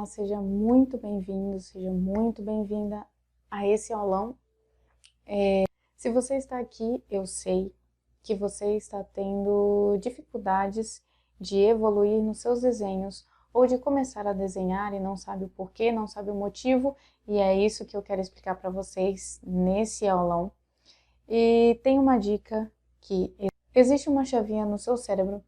Olá, seja muito bem-vindo, seja muito bem-vinda a esse aulão. Se você está aqui, eu sei que você está tendo dificuldades de evoluir nos seus desenhos ou de começar a desenhar e não sabe o porquê, não sabe o motivo, e é isso que eu quero explicar para vocês nesse aulão. E tem uma dica que existe uma chavinha no seu cérebro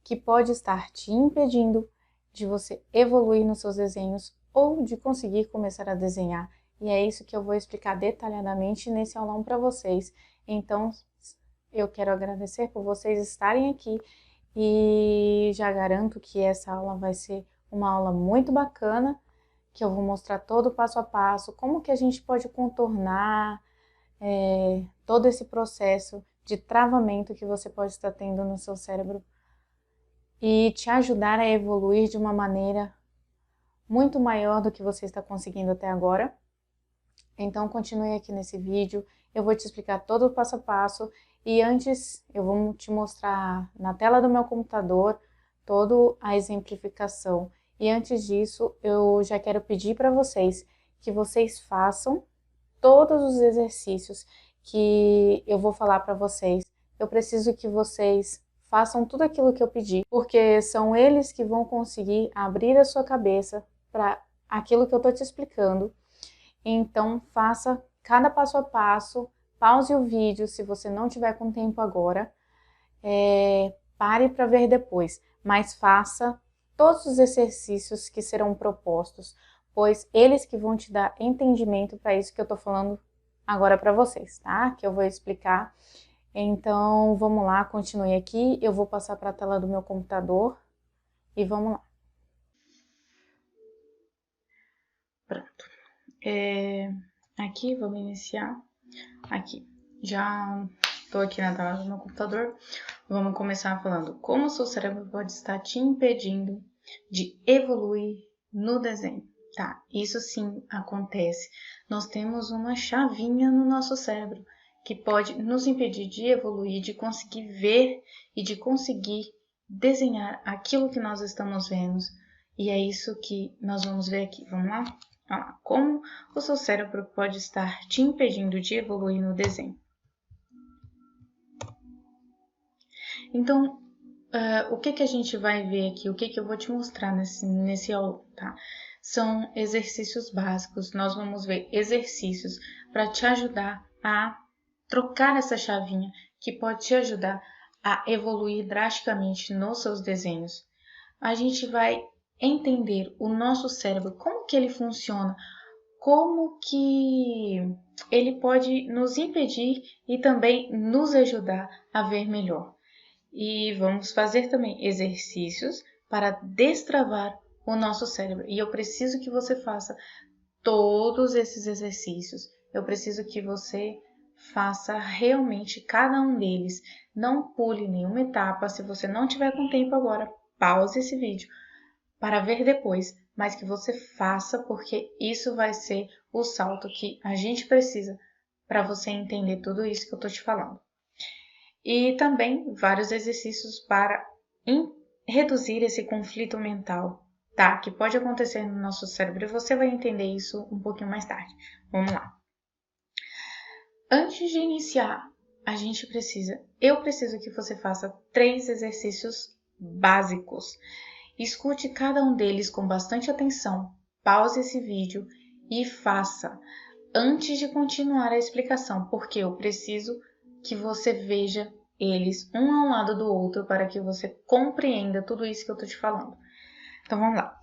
que pode estar te impedindo de você evoluir nos seus desenhos ou de conseguir começar a desenhar. E é isso que eu vou explicar detalhadamente nesse aulão para vocês. Então, eu quero agradecer por vocês estarem aqui e já garanto que essa aula vai ser uma aula muito bacana, que eu vou mostrar todo o passo a passo, como que a gente pode contornar todo esse processo de travamento que você pode estar tendo no seu cérebro e te ajudar a evoluir de uma maneira muito maior do que você está conseguindo até agora. Então continue aqui nesse vídeo, eu vou te explicar todo o passo a passo e antes eu vou te mostrar na tela do meu computador toda a exemplificação. E antes disso, eu já quero pedir para vocês que vocês façam todos os exercícios que eu vou falar para vocês. Eu preciso que vocês façam tudo aquilo que eu pedi, porque são eles que vão conseguir abrir a sua cabeça para aquilo que eu estou te explicando. Então, faça cada passo a passo, pause o vídeo se você não tiver com tempo agora, pare para ver depois, mas faça todos os exercícios que serão propostos, pois eles que vão te dar entendimento para isso que eu estou falando agora para vocês, tá? Que eu vou explicar. Então, vamos lá, continue aqui. Eu vou passar para a tela do meu computador e vamos lá. Pronto. Aqui, vamos iniciar. Aqui, já estou aqui na tela do meu computador. Vamos começar falando como o seu cérebro pode estar te impedindo de evoluir no desenho. Tá, isso sim acontece. Nós temos uma chavinha no nosso cérebro que pode nos impedir de evoluir, de conseguir ver e de conseguir desenhar aquilo que nós estamos vendo. E é isso que nós vamos ver aqui. Vamos lá? Como o seu cérebro pode estar te impedindo de evoluir no desenho. Então, o que a gente vai ver aqui? O que eu vou te mostrar nesse aula, tá? São exercícios básicos. Nós vamos ver exercícios para te ajudar a trocar essa chavinha que pode te ajudar a evoluir drasticamente nos seus desenhos. A gente vai entender o nosso cérebro, como que ele funciona, como que ele pode nos impedir e também nos ajudar a ver melhor. E vamos fazer também exercícios para destravar o nosso cérebro. E eu preciso que você faça todos esses exercícios. Eu preciso que você faça realmente cada um deles. Não pule nenhuma etapa. Se você não tiver com tempo agora, pause esse vídeo para ver depois. Mas que você faça, porque isso vai ser o salto que a gente precisa para você entender tudo isso que eu estou te falando. E também vários exercícios para reduzir esse conflito mental, tá? Que pode acontecer no nosso cérebro e você vai entender isso um pouquinho mais tarde. Vamos lá. Antes de iniciar, eu preciso que você faça 3 exercícios básicos. Escute cada um deles com bastante atenção, pause esse vídeo e faça antes de continuar a explicação, porque eu preciso que você veja eles um ao lado do outro para que você compreenda tudo isso que eu estou te falando. Então vamos lá.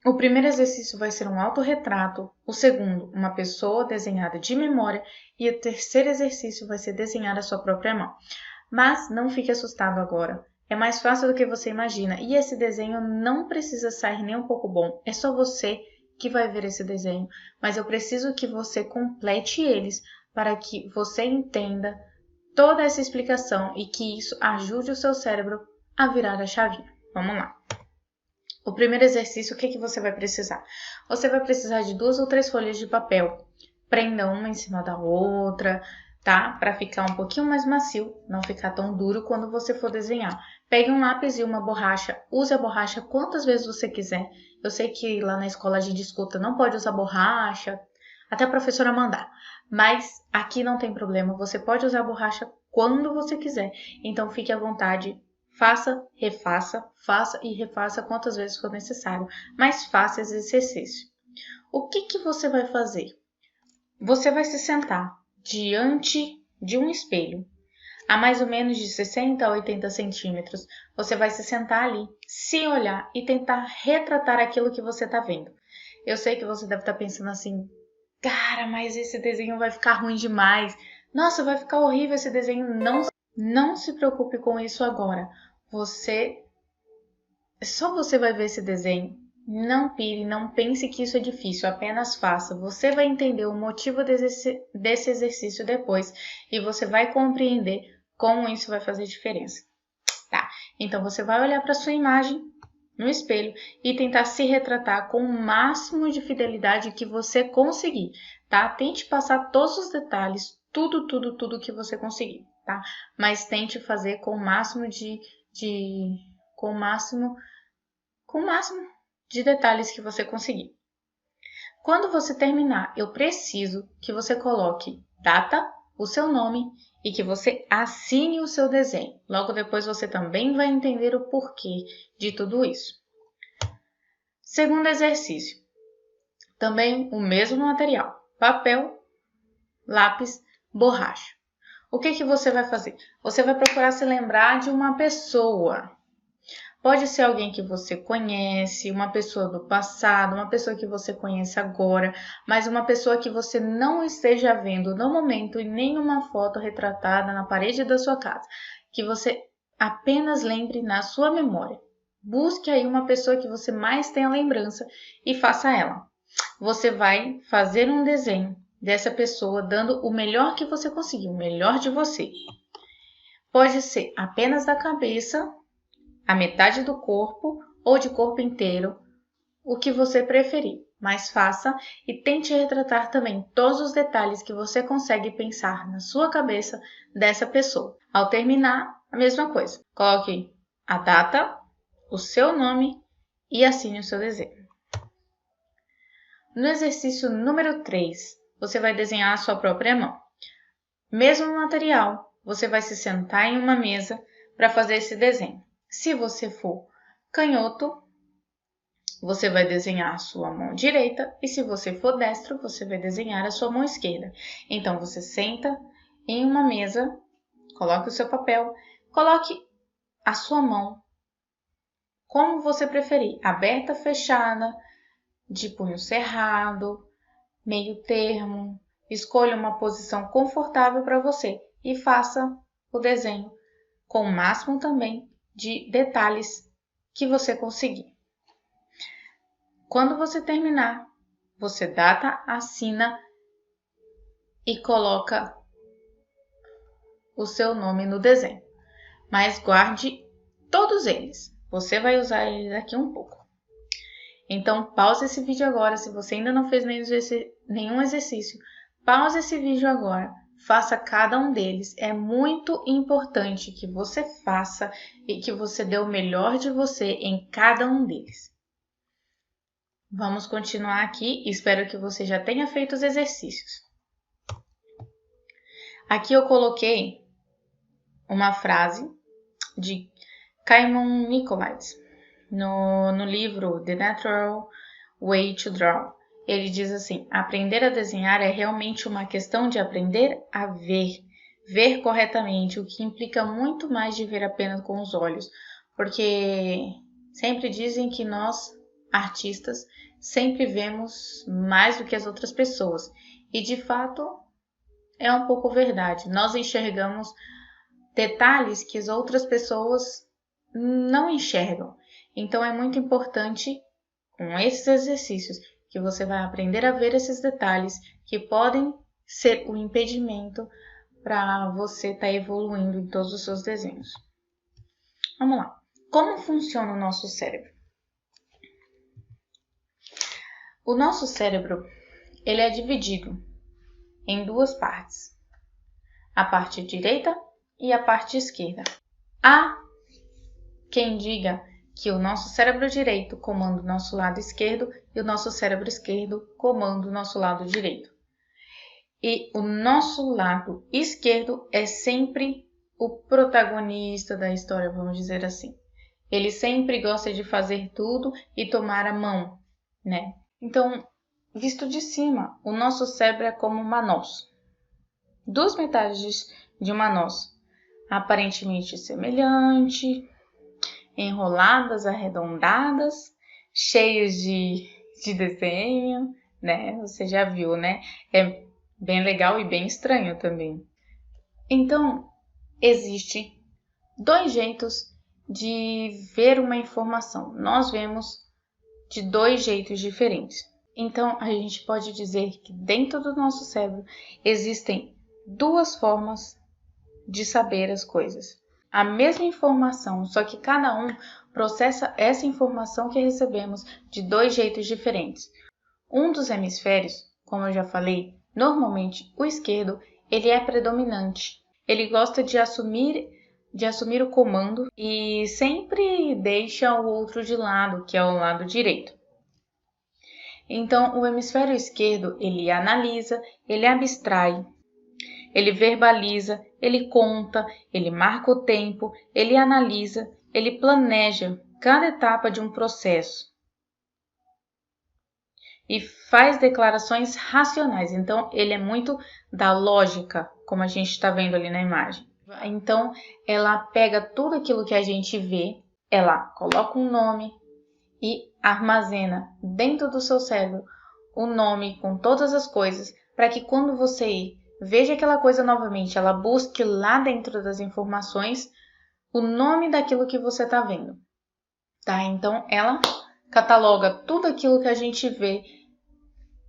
O primeiro exercício vai ser um autorretrato, o segundo, uma pessoa desenhada de memória e o terceiro exercício vai ser desenhar a sua própria mão. Mas não fique assustado agora. É mais fácil do que você imagina e esse desenho não precisa sair nem um pouco bom. É só você que vai ver esse desenho, mas eu preciso que você complete eles para que você entenda toda essa explicação e que isso ajude o seu cérebro a virar a chavinha. Vamos lá. O primeiro exercício, o que você vai precisar? Você vai precisar de 2 ou 3 folhas de papel. Prenda uma em cima da outra, tá? Para ficar um pouquinho mais macio, não ficar tão duro quando você for desenhar. Pegue um lápis e uma borracha, use a borracha quantas vezes você quiser. Eu sei que lá na escola a gente escuta, não pode usar borracha, até a professora mandar. Mas aqui não tem problema, você pode usar a borracha quando você quiser. Então fique à vontade, faça e refaça quantas vezes for necessário. Mas faça esse exercício. O que você vai fazer? Você vai se sentar diante de um espelho, a mais ou menos de 60 a 80 centímetros. Você vai se sentar ali, se olhar e tentar retratar aquilo que você está vendo. Eu sei que você deve estar pensando assim, cara, mas esse desenho vai ficar ruim demais. Nossa, vai ficar horrível esse desenho. Não se preocupe com isso agora. Só você vai ver esse desenho. Não pire, não pense que isso é difícil, apenas faça. Você vai entender o motivo desse exercício depois e você vai compreender como isso vai fazer diferença. Tá? Então você vai olhar para sua imagem no espelho e tentar se retratar com o máximo de fidelidade que você conseguir, tá? Tente passar todos os detalhes, tudo que você conseguir, tá? Mas tente fazer com o máximo com o máximo de detalhes que você conseguir. Quando você terminar, eu preciso que você coloque data, o seu nome e que você assine o seu desenho. Logo depois você também vai entender o porquê de tudo isso. Segundo exercício, também o mesmo material, papel, lápis, borracha. O que você vai fazer? Você vai procurar se lembrar de uma pessoa. Pode ser alguém que você conhece, uma pessoa do passado, uma pessoa que você conhece agora, mas uma pessoa que você não esteja vendo no momento em nenhuma foto retratada na parede da sua casa, que você apenas lembre na sua memória. Busque aí uma pessoa que você mais tenha lembrança e faça ela. Você vai fazer um desenho dessa pessoa dando o melhor que você conseguir, o melhor de você. Pode ser apenas da cabeça, a metade do corpo ou de corpo inteiro, o que você preferir, mas faça e tente retratar também todos os detalhes que você consegue pensar na sua cabeça dessa pessoa. Ao terminar, a mesma coisa. Coloque a data, o seu nome e assine o seu desenho. No exercício número 3, você vai desenhar a sua própria mão. Mesmo material, você vai se sentar em uma mesa para fazer esse desenho. Se você for canhoto, você vai desenhar a sua mão direita e se você for destro, você vai desenhar a sua mão esquerda. Então, você senta em uma mesa, coloque o seu papel, coloque a sua mão como você preferir, aberta, fechada, de punho cerrado, meio termo. Escolha uma posição confortável para você e faça o desenho com o máximo também de detalhes que você conseguir. Quando você terminar, você data, assina e coloca o seu nome no desenho. Mas guarde todos eles. Você vai usar eles daqui um pouco. Então, pause esse vídeo agora. Se você ainda não fez nenhum exercício, pause esse vídeo agora. Faça cada um deles. É muito importante que você faça e que você dê o melhor de você em cada um deles. Vamos continuar aqui. Espero que você já tenha feito os exercícios. Aqui eu coloquei uma frase de Kaimon Nicolaides no livro The Natural Way to Draw. Ele diz assim: aprender a desenhar é realmente uma questão de aprender a ver corretamente, o que implica muito mais de ver apenas com os olhos, porque sempre dizem que nós, artistas, sempre vemos mais do que as outras pessoas, e de fato é um pouco verdade. Nós enxergamos detalhes que as outras pessoas não enxergam. Então é muito importante, com esses exercícios, que você vai aprender a ver esses detalhes que podem ser um impedimento para você estar evoluindo em todos os seus desenhos. Vamos lá. Como funciona o nosso cérebro? O nosso cérebro, ele é dividido em duas partes. a parte direita e a parte esquerda. Há quem diga que o nosso cérebro direito comanda o nosso lado esquerdo e o nosso cérebro esquerdo comanda o nosso lado direito. E o nosso lado esquerdo é sempre o protagonista da história, vamos dizer assim. Ele sempre gosta de fazer tudo e tomar a mão, né? Então, visto de cima, o nosso cérebro é como uma noz. Duas metades de uma noz, aparentemente semelhante, enroladas, arredondadas, cheios de desenho, né? Você já viu, né? É bem legal e bem estranho também. Então, existe dois jeitos de ver uma informação. Nós vemos de dois jeitos diferentes. Então, a gente pode dizer que dentro do nosso cérebro existem duas formas de saber as coisas. A mesma informação, só que cada um processa essa informação que recebemos de dois jeitos diferentes. Um dos hemisférios, como eu já falei, normalmente o esquerdo, ele é predominante. Ele gosta de assumir o comando e sempre deixa o outro de lado, que é o lado direito. Então, o hemisfério esquerdo, ele analisa, ele abstrai, ele verbaliza, ele conta, ele marca o tempo, ele analisa, ele planeja cada etapa de um processo e faz declarações racionais. Então, ele é muito da lógica, como a gente está vendo ali na imagem. Então, ela pega tudo aquilo que a gente vê, ela coloca um nome e armazena dentro do seu cérebro o nome com todas as coisas, para que quando você veja aquela coisa novamente, ela busque lá dentro das informações o nome daquilo que você está vendo. Tá? Então, ela cataloga tudo aquilo que a gente vê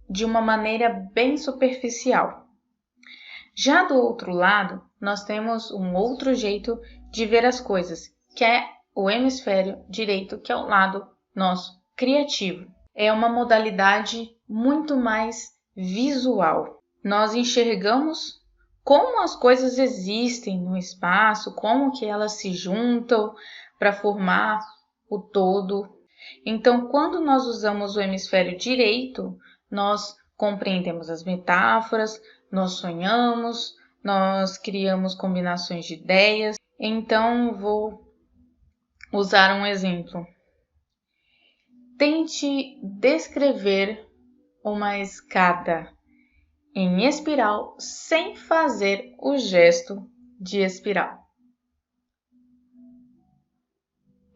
de uma maneira bem superficial. Já do outro lado, nós temos um outro jeito de ver as coisas, que é o hemisfério direito, que é o lado nosso criativo. É uma modalidade muito mais visual. Nós enxergamos como as coisas existem no espaço, como que elas se juntam para formar o todo. Então, quando nós usamos o hemisfério direito, nós compreendemos as metáforas, nós sonhamos, nós criamos combinações de ideias. Então, vou usar um exemplo. Tente descrever uma escada em espiral sem fazer o gesto de espiral.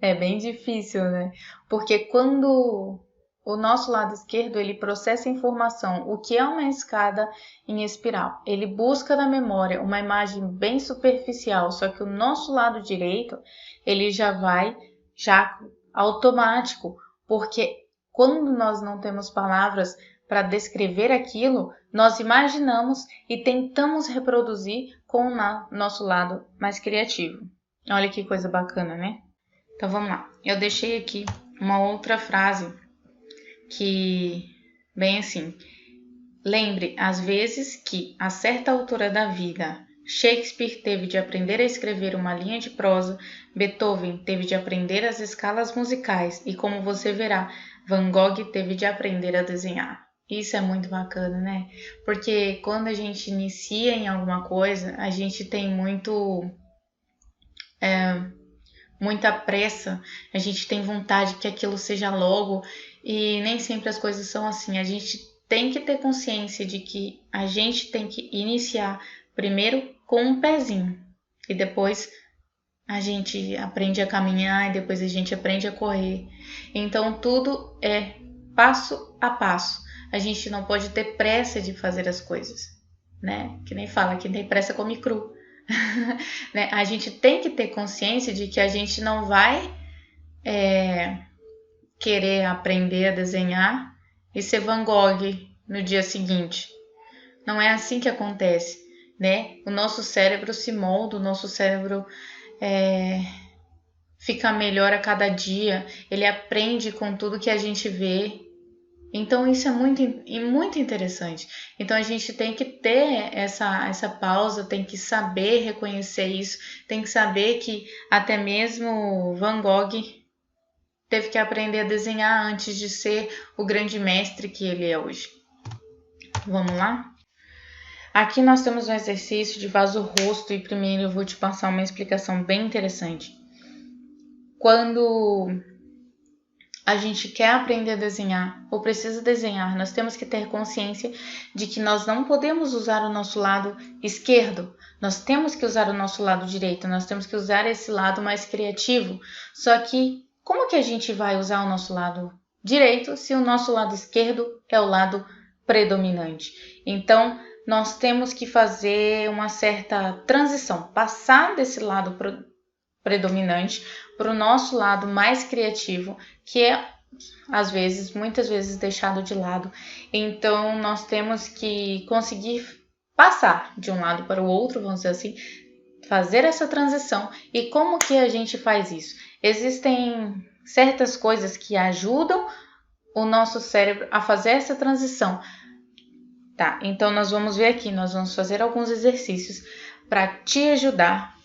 É bem difícil, né? Porque quando o nosso lado esquerdo, ele processa informação, o que é uma escada em espiral. Ele busca na memória uma imagem bem superficial, só que o nosso lado direito, ele já vai automático, porque quando nós não temos palavras para descrever aquilo, nós imaginamos e tentamos reproduzir com o nosso lado mais criativo. Olha que coisa bacana, né? Então vamos lá. Eu deixei aqui uma outra frase que, bem assim, lembre às vezes que a certa altura da vida Shakespeare teve de aprender a escrever uma linha de prosa, Beethoven teve de aprender as escalas musicais e, como você verá, Van Gogh teve de aprender a desenhar. Isso é muito bacana, né? Porque quando a gente inicia em alguma coisa, a gente tem muita pressa, a gente tem vontade que aquilo seja logo e nem sempre as coisas são assim. A gente tem que ter consciência de que a gente tem que iniciar primeiro com um pezinho e depois a gente aprende a caminhar e depois a gente aprende a correr. Então tudo é passo a passo. A gente não pode ter pressa de fazer as coisas, né? Que nem fala, quem tem pressa come cru. Né? A gente tem que ter consciência de que a gente não vai querer aprender a desenhar e ser Van Gogh no dia seguinte. Não é assim que acontece, né? O nosso cérebro se molda, o nosso cérebro fica melhor a cada dia, ele aprende com tudo que a gente vê. Então isso é muito interessante. Então a gente tem que ter essa pausa, tem que saber reconhecer isso, tem que saber que até mesmo Van Gogh teve que aprender a desenhar antes de ser o grande mestre que ele é hoje. Vamos lá? Aqui nós temos um exercício de vaso rosto e primeiro eu vou te passar uma explicação bem interessante. Quando a gente quer aprender a desenhar ou precisa desenhar, nós temos que ter consciência de que nós não podemos usar o nosso lado esquerdo, nós temos que usar o nosso lado direito, nós temos que usar esse lado mais criativo. Só que como que a gente vai usar o nosso lado direito se o nosso lado esquerdo é o lado predominante? Então, nós temos que fazer uma certa transição, passar desse lado predominante para o nosso lado mais criativo, que é muitas vezes deixado de lado. Então nós temos que conseguir passar de um lado para o outro, vamos dizer assim, fazer essa transição. E como que a gente faz isso? Existem certas coisas que ajudam o nosso cérebro a fazer essa transição. Tá, então nós vamos ver aqui, nós vamos fazer alguns exercícios para te ajudar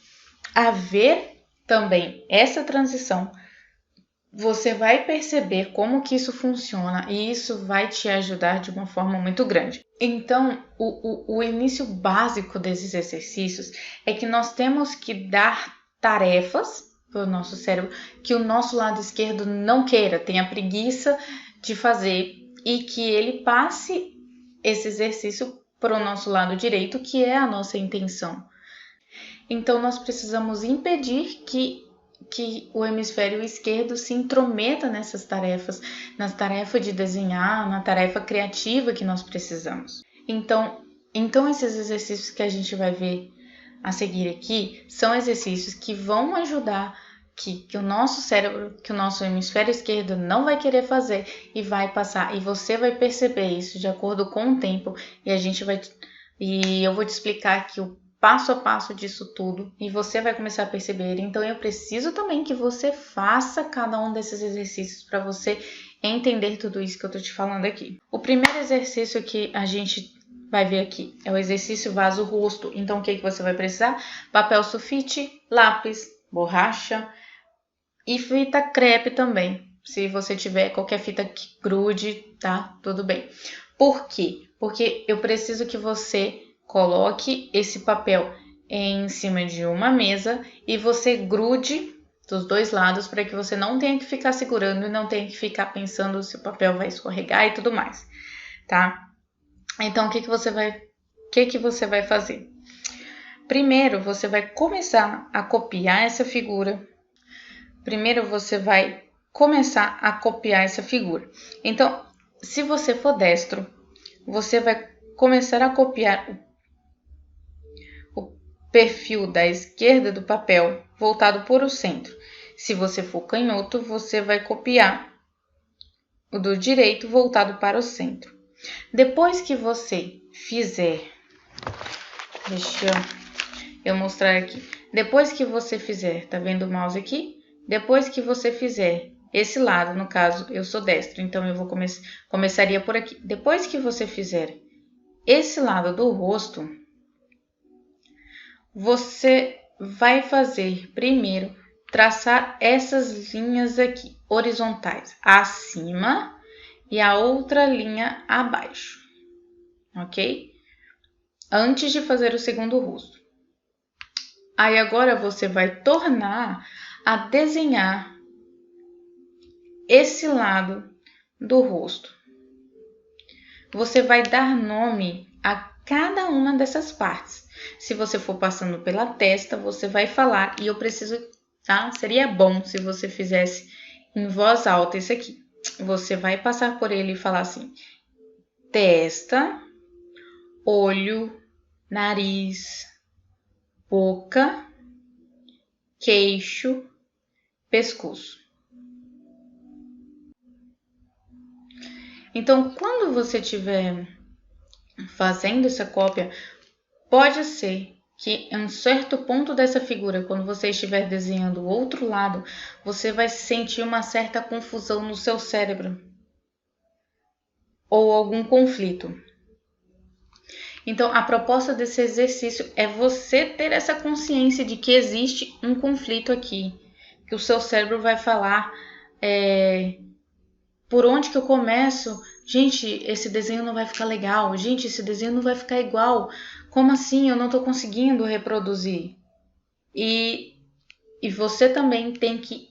a ver também essa transição. Você vai perceber como que isso funciona e isso vai te ajudar de uma forma muito grande. Então, o início básico desses exercícios é que nós temos que dar tarefas para o nosso cérebro que o nosso lado esquerdo não queira, tenha preguiça de fazer e que ele passe esse exercício para o nosso lado direito, que é a nossa intenção. Então, nós precisamos impedir que o hemisfério esquerdo se intrometa nessas tarefas, nas tarefas de desenhar, na tarefa criativa que nós precisamos. Então esses exercícios que a gente vai ver a seguir aqui são exercícios que vão ajudar que o nosso cérebro, que o nosso hemisfério esquerdo não vai querer fazer e vai passar. E você vai perceber isso de acordo com o tempo e eu vou te explicar aqui o passo a passo disso tudo e você vai começar a perceber. Então eu preciso também que você faça cada um desses exercícios para você entender tudo isso que eu tô te falando aqui. O primeiro exercício que a gente vai ver aqui é o exercício vaso rosto. Então o que você vai precisar? Papel sulfite, lápis, borracha e fita crepe também. Se você tiver qualquer fita que grude, tá? Tudo bem. Por quê? Porque eu preciso que você coloque esse papel em cima de uma mesa e você grude dos dois lados para que você não tenha que ficar segurando e não tenha que ficar pensando se o papel vai escorregar e tudo mais, tá? Então, o que você vai fazer? Primeiro, você vai começar a copiar essa figura. Então, se você for destro, você vai começar a copiar o perfil da esquerda do papel voltado para o centro. Se você for canhoto, você vai copiar o do direito voltado para o centro. Depois que você fizer, deixa eu mostrar aqui. Depois que você fizer, tá vendo o mouse aqui? Depois que você fizer esse lado, no caso, eu sou destro, então eu começaria por aqui. Depois que você fizer esse lado do rosto, você vai fazer primeiro traçar essas linhas aqui, horizontais, acima e a outra linha abaixo, ok? Antes de fazer o segundo rosto. Aí agora você vai tornar a desenhar esse lado do rosto. Você vai dar nome a cada uma dessas partes. Se você for passando pela testa, você vai falar, e eu preciso, tá? Seria bom se você fizesse em voz alta isso aqui. Você vai passar por ele e falar assim: testa, olho, nariz, boca, queixo, pescoço. Então, quando você estiver fazendo essa cópia, pode ser que em um certo ponto dessa figura, quando você estiver desenhando o outro lado, você vai sentir uma certa confusão no seu cérebro. ou algum conflito. Então, a proposta desse exercício é você ter essa consciência de que existe um conflito aqui, que o seu cérebro vai falar, por onde que eu começo? Gente, esse desenho não vai ficar legal. Gente, esse desenho não vai ficar igual. Como assim? Eu não estou conseguindo reproduzir. E você também tem que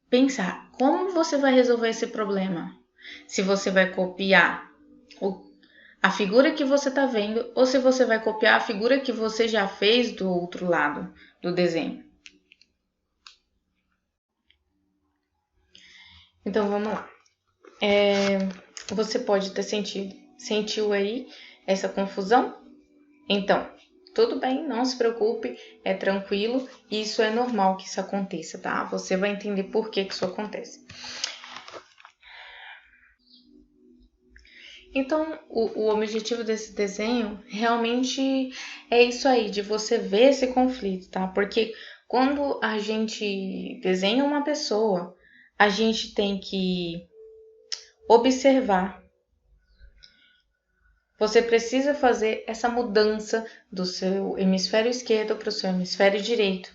pensar como você vai resolver esse problema. Se você vai copiar a figura que você está vendo ou se você vai copiar a figura que você já fez do outro lado do desenho. Então vamos lá. Você pode ter sentiu aí essa confusão? Então, tudo bem, não se preocupe, é tranquilo, isso é normal que isso aconteça, tá? Você vai entender por que isso acontece. Então, o objetivo desse desenho realmente é isso aí, de você ver esse conflito, tá? Porque quando a gente desenha uma pessoa, a gente tem que observar. Você precisa fazer essa mudança do seu hemisfério esquerdo para o seu hemisfério direito,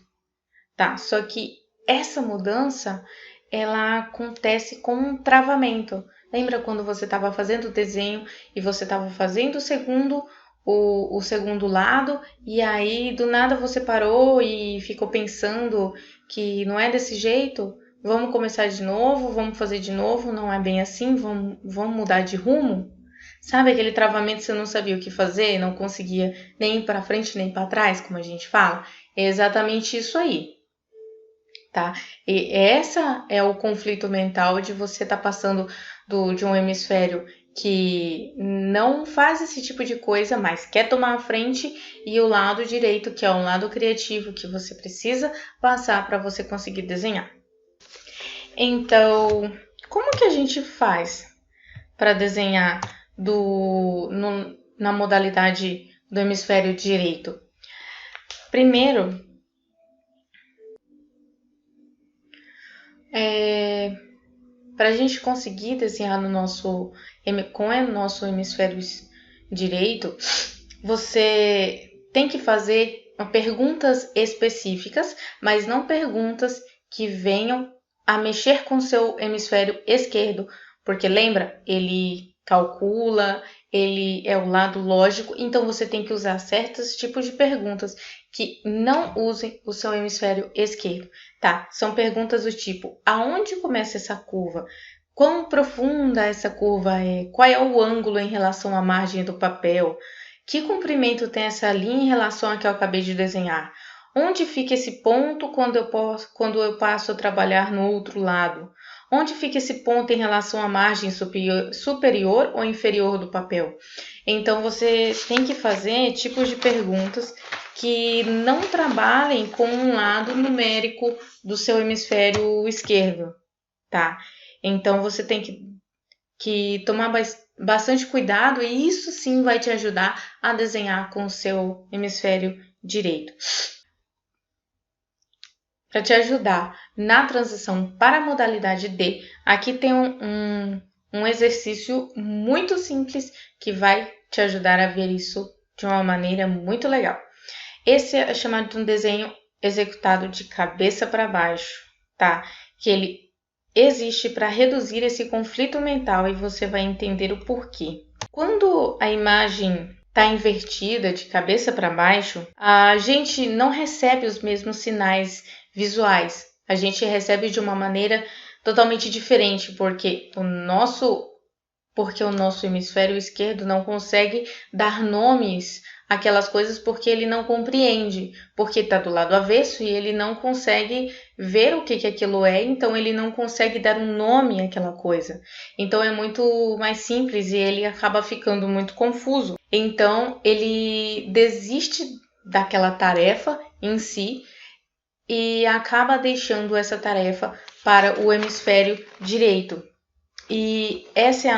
tá? Só que essa mudança, ela acontece com um travamento. Lembra quando você estava fazendo o desenho e você estava fazendo o segundo lado e aí do nada você parou e ficou pensando que não é desse jeito? Vamos começar de novo, vamos fazer de novo, não é bem assim, vamos mudar de rumo? Sabe aquele travamento que você não sabia o que fazer, não conseguia nem ir para frente nem para trás, como a gente fala? É exatamente isso aí, tá? E essa é o conflito mental de você estar passando de um hemisfério que não faz esse tipo de coisa, mas quer tomar a frente, e o lado direito, que é um lado criativo que você precisa passar para você conseguir desenhar. Então, como que a gente faz para desenhar na modalidade do hemisfério direito? Primeiro, para a gente conseguir desenhar com o nosso hemisfério direito, você tem que fazer perguntas específicas, mas não perguntas que venham a mexer com o seu hemisfério esquerdo, porque lembra, ele calcula, ele é o lado lógico, então você tem que usar certos tipos de perguntas que não usem o seu hemisfério esquerdo, tá? São perguntas do tipo, aonde começa essa curva? Quão profunda essa curva é? Qual é o ângulo em relação à margem do papel? Que comprimento tem essa linha em relação ao que eu acabei de desenhar? Onde fica esse ponto quando eu passo a trabalhar no outro lado? Onde fica esse ponto em relação à margem superior ou inferior do papel? Então, você tem que fazer tipos de perguntas que não trabalhem com um lado numérico do seu hemisfério esquerdo, tá? Então, você tem que tomar bastante cuidado e isso sim vai te ajudar a desenhar com o seu hemisfério direito. Para te ajudar na transição para a modalidade D, aqui tem um exercício muito simples que vai te ajudar a ver isso de uma maneira muito legal. Esse é chamado de um desenho executado de cabeça para baixo, tá? Que ele existe para reduzir esse conflito mental e você vai entender o porquê. Quando a imagem está invertida de cabeça para baixo, a gente não recebe os mesmos sinais visuais. A gente recebe de uma maneira totalmente diferente, porque o nosso hemisfério esquerdo não consegue dar nomes àquelas coisas porque ele não compreende, porque está do lado avesso e ele não consegue ver o que aquilo é, então ele não consegue dar um nome àquela coisa. Então é muito mais simples e ele acaba ficando muito confuso. Então ele desiste daquela tarefa em si e acaba deixando essa tarefa para o hemisfério direito. E essa é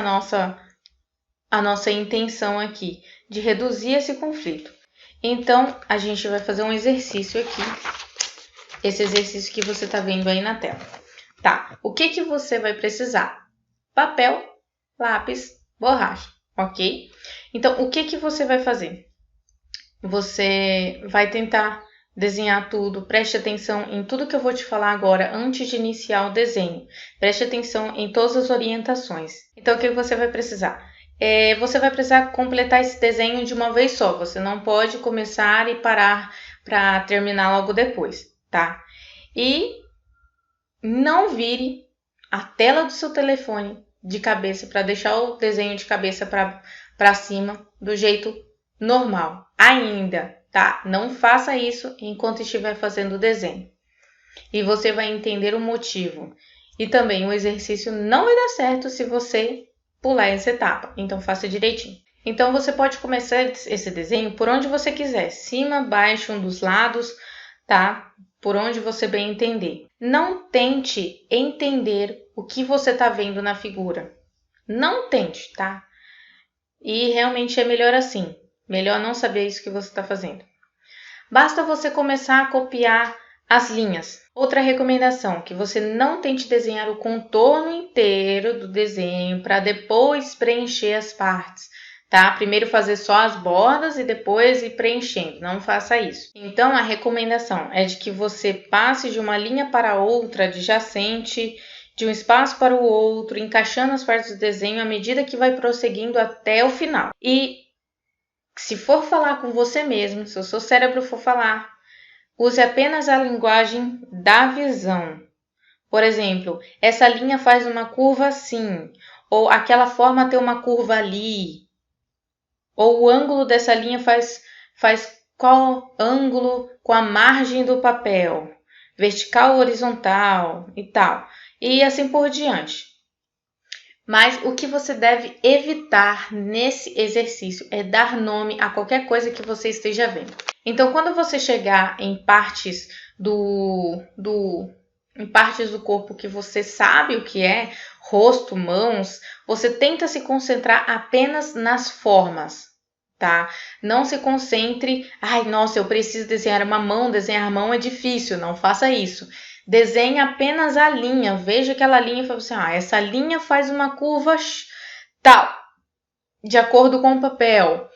a nossa intenção aqui, de reduzir esse conflito. Então, a gente vai fazer um exercício aqui, esse exercício que você está vendo aí na tela. Tá, o que você vai precisar? Papel, lápis, borracha, ok? Então, o que você vai fazer? Você vai tentar desenhar tudo, preste atenção em tudo que eu vou te falar agora antes de iniciar o desenho. Preste atenção em todas as orientações. Então, o que você vai precisar? Você vai precisar completar esse desenho de uma vez só. Você não pode começar e parar para terminar logo depois, tá? E não vire a tela do seu telefone de cabeça para deixar o desenho de cabeça para cima do jeito normal ainda, tá? Não faça isso enquanto estiver fazendo o desenho. E você vai entender o motivo. E também o exercício não vai dar certo se você pular essa etapa. Então faça direitinho. Então você pode começar esse desenho por onde você quiser, cima, baixo, um dos lados, tá? Por onde você bem entender. Não tente entender o que você está vendo na figura. Não tente, tá? E realmente é melhor assim. Melhor não saber isso que você está fazendo. Basta você começar a copiar as linhas. Outra recomendação, que você não tente desenhar o contorno inteiro do desenho para depois preencher as partes, tá? Primeiro fazer só as bordas e depois ir preenchendo. Não faça isso. Então, a recomendação é de que você passe de uma linha para outra adjacente, de um espaço para o outro, encaixando as partes do desenho à medida que vai prosseguindo até o final. E se for falar com você mesmo, se o seu cérebro for falar, use apenas a linguagem da visão. Por exemplo, essa linha faz uma curva assim, ou aquela forma tem uma curva ali, ou o ângulo dessa linha faz qual ângulo com a margem do papel, vertical ou horizontal e tal, e assim por diante. Mas o que você deve evitar nesse exercício é dar nome a qualquer coisa que você esteja vendo. Então, quando você chegar em partes em partes do corpo que você sabe o que é, rosto, mãos, você tenta se concentrar apenas nas formas, tá? Não se concentre, ai, nossa, eu preciso desenhar a mão é difícil, não faça isso. Desenhe apenas a linha, veja aquela linha e fala assim, essa linha faz uma curva tal, de acordo com o papel.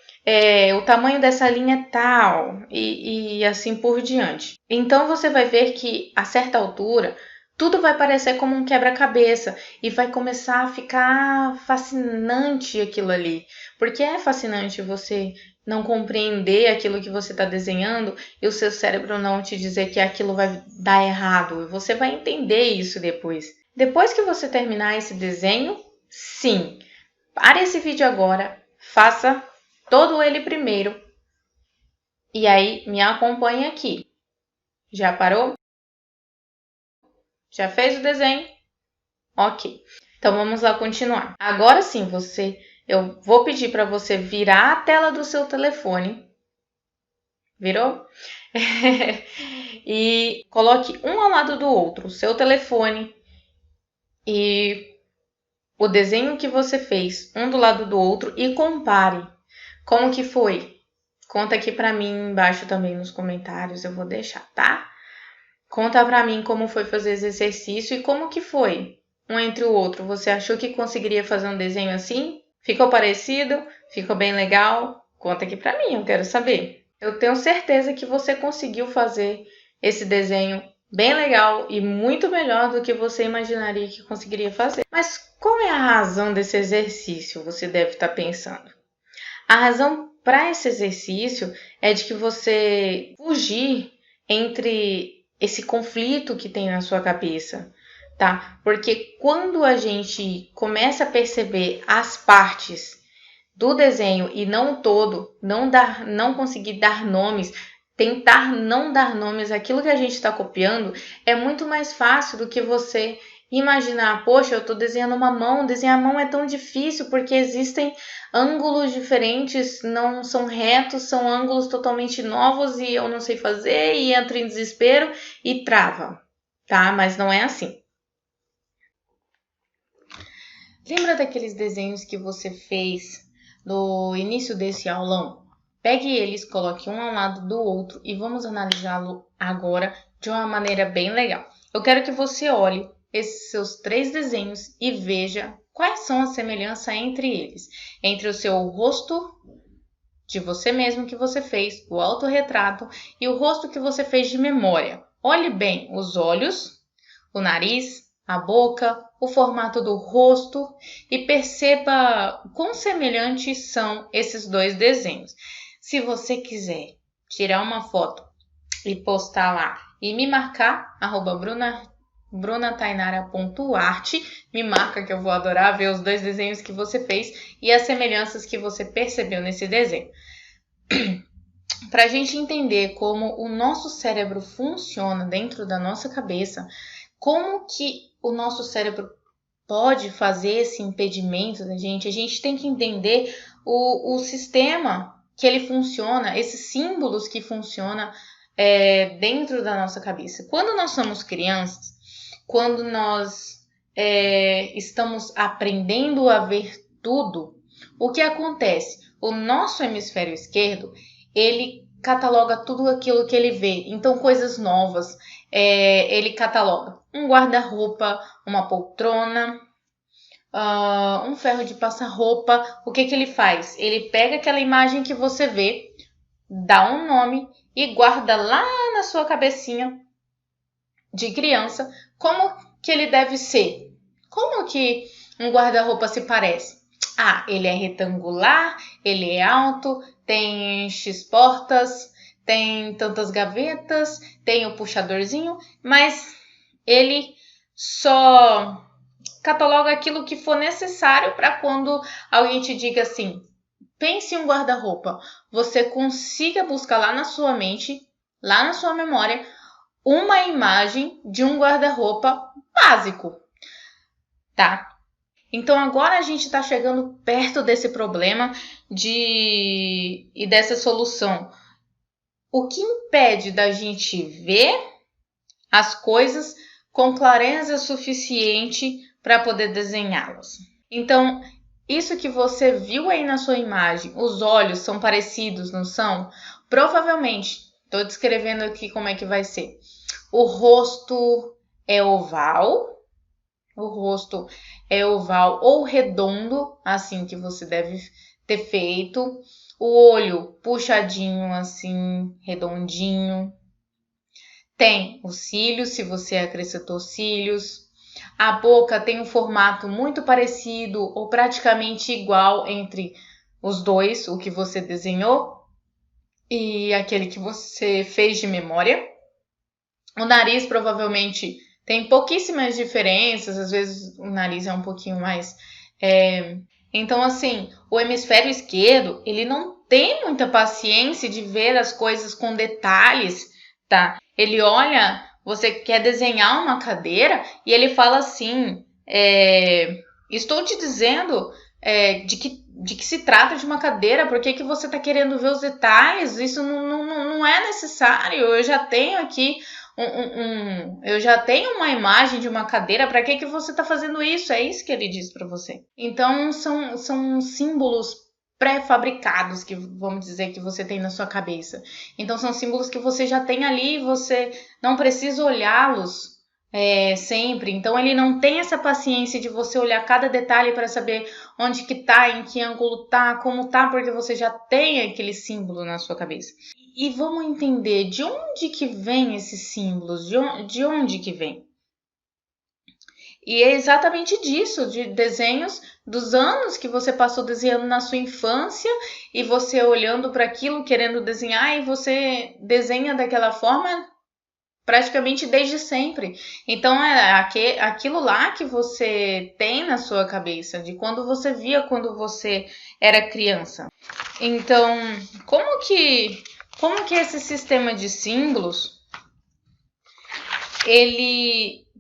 O tamanho dessa linha é tal, e assim por diante. Então, você vai ver que, a certa altura, tudo vai parecer como um quebra-cabeça e vai começar a ficar fascinante aquilo ali. Porque é fascinante você não compreender aquilo que você está desenhando e o seu cérebro não te dizer que aquilo vai dar errado. Você vai entender isso depois. Depois que você terminar esse desenho, sim, pare esse vídeo agora, faça todo ele primeiro e aí me acompanhe aqui. Já parou? Já fez o desenho? Ok. Então vamos lá continuar. Agora sim, eu vou pedir para você virar a tela do seu telefone. Virou? E coloque um ao lado do outro, o seu telefone e o desenho que você fez, um do lado do outro, e compare. Como que foi? Conta aqui pra mim embaixo também nos comentários, eu vou deixar, tá? Conta pra mim como foi fazer esse exercício e como que foi um entre o outro. Você achou que conseguiria fazer um desenho assim? Ficou parecido? Ficou bem legal? Conta aqui pra mim, eu quero saber. Eu tenho certeza que você conseguiu fazer esse desenho bem legal e muito melhor do que você imaginaria que conseguiria fazer. Mas qual é a razão desse exercício? Você deve estar pensando. A razão para esse exercício é de que você fugir entre esse conflito que tem na sua cabeça, tá? Porque quando a gente começa a perceber as partes do desenho e não o todo, não conseguir dar nomes, tentar não dar nomes àquilo que a gente está copiando, é muito mais fácil do que você imaginar, poxa, eu estou desenhando uma mão, desenhar a mão é tão difícil porque existem ângulos diferentes, não são retos, são ângulos totalmente novos e eu não sei fazer e entro em desespero e trava, tá? Mas não é assim. Lembra daqueles desenhos que você fez no início desse aulão? Pegue eles, coloque um ao lado do outro e vamos analisá-lo agora de uma maneira bem legal. Eu quero que você olhe esses seus 3 desenhos e veja quais são as semelhanças entre eles? Entre o seu rosto de você mesmo que você fez, o autorretrato, e o rosto que você fez de memória. Olhe bem os olhos, o nariz, a boca, o formato do rosto e perceba quão semelhantes são esses dois desenhos. Se você quiser tirar uma foto e postar lá e me marcar, brunatainara.art, me marca que eu vou adorar ver os dois desenhos que você fez e as semelhanças que você percebeu nesse desenho. Para a gente entender como o nosso cérebro funciona dentro da nossa cabeça, como que o nosso cérebro pode fazer esse impedimento da gente, a gente tem que entender o sistema que ele funciona, esses símbolos que funcionam dentro da nossa cabeça. Quando nós somos crianças, quando nós estamos aprendendo a ver tudo, o que acontece? O nosso hemisfério esquerdo, ele cataloga tudo aquilo que ele vê. Então, coisas novas, ele cataloga um guarda-roupa, uma poltrona, um ferro de passar roupa. O que ele faz? Ele pega aquela imagem que você vê, dá um nome e guarda lá na sua cabecinha de criança como que ele deve ser. Como que um guarda-roupa se parece? Ele é retangular, ele é alto, tem X portas, tem tantas gavetas, tem o puxadorzinho, mas ele só cataloga aquilo que for necessário para quando alguém te diga assim, pense em um guarda-roupa, você consiga buscar lá na sua mente, lá na sua memória, uma imagem de um guarda-roupa básico, tá? Então agora a gente está chegando perto desse problema e dessa solução. O que impede da gente ver as coisas com clareza suficiente para poder desenhá-las? Então, isso que você viu aí na sua imagem, os olhos são parecidos, não são? Provavelmente, estou descrevendo aqui como é que vai ser. O rosto é oval. O rosto é oval ou redondo, assim que você deve ter feito. O olho puxadinho, assim, redondinho. Tem os cílios, se você acrescentou cílios. A boca tem um formato muito parecido ou praticamente igual entre os dois, o que você desenhou e aquele que você fez de memória. O nariz provavelmente tem pouquíssimas diferenças, às vezes o nariz é um pouquinho mais... Então, assim, o hemisfério esquerdo, ele não tem muita paciência de ver as coisas com detalhes, tá? Ele olha, você quer desenhar uma cadeira e ele fala assim, estou te dizendo de que se trata de uma cadeira, por que você está querendo ver os detalhes? Isso não é necessário, eu já tenho aqui... eu já tenho uma imagem de uma cadeira, para que você está fazendo isso? É isso que ele diz para você. Então, são símbolos pré-fabricados, que vamos dizer que você tem na sua cabeça. Então, são símbolos que você já tem ali e você não precisa olhá-los sempre. Então, ele não tem essa paciência de você olhar cada detalhe para saber onde que tá, em que ângulo tá, como tá, porque você já tem aquele símbolo na sua cabeça. E vamos entender de onde que vem esses símbolos, de onde que vem. E é exatamente disso, de desenhos dos anos que você passou desenhando na sua infância e você olhando para aquilo, querendo desenhar, e você desenha daquela forma praticamente desde sempre. Então, é aquilo lá que você tem na sua cabeça, de quando você via quando você era criança. Então, como que esse sistema de símbolos,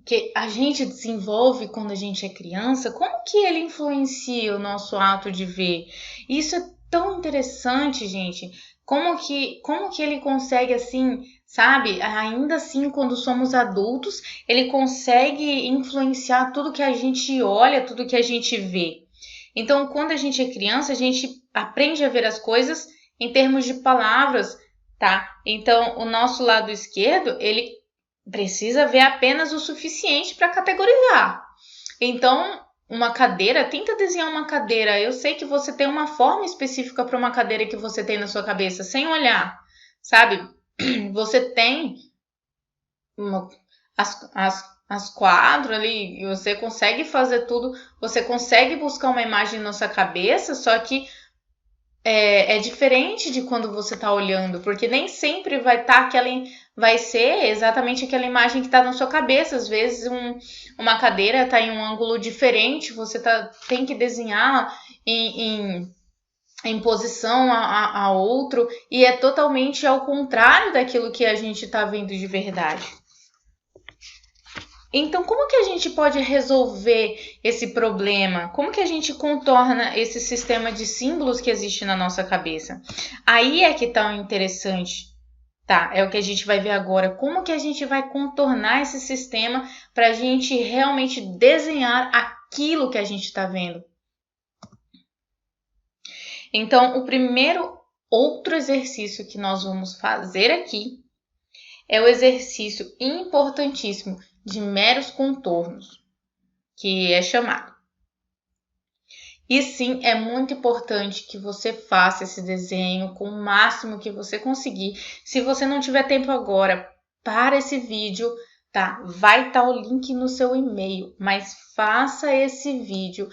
que a gente desenvolve quando a gente é criança, como que ele influencia o nosso ato de ver? Isso é tão interessante, gente. Como que ele consegue, assim, sabe? Ainda assim, quando somos adultos, ele consegue influenciar tudo que a gente olha, tudo que a gente vê. Então, quando a gente é criança, a gente aprende a ver as coisas em termos de palavras, tá? Então, o nosso lado esquerdo, ele precisa ver apenas o suficiente para categorizar. Então, uma cadeira, tenta desenhar uma cadeira. Eu sei que você tem uma forma específica para uma cadeira que você tem na sua cabeça, sem olhar, sabe? Você tem as quadros ali, você consegue fazer tudo, você consegue buscar uma imagem na sua cabeça, só que é diferente de quando você está olhando, porque nem sempre vai ser exatamente aquela imagem que está na sua cabeça. Às vezes uma cadeira está em um ângulo diferente, você tem que desenhar em posição a outro, e é totalmente ao contrário daquilo que a gente está vendo de verdade. Então, como que a gente pode resolver esse problema? Como que a gente contorna esse sistema de símbolos que existe na nossa cabeça? Aí é que tá o interessante, tá? É o que a gente vai ver agora. Como que a gente vai contornar esse sistema para a gente realmente desenhar aquilo que a gente está vendo? Então, o primeiro outro exercício que nós vamos fazer aqui é o exercício importantíssimo de meros contornos, que é chamado. E sim, é muito importante que você faça esse desenho com o máximo que você conseguir. Se você não tiver tempo agora, para esse vídeo, tá? Vai estar o link no seu e-mail, mas faça esse vídeo,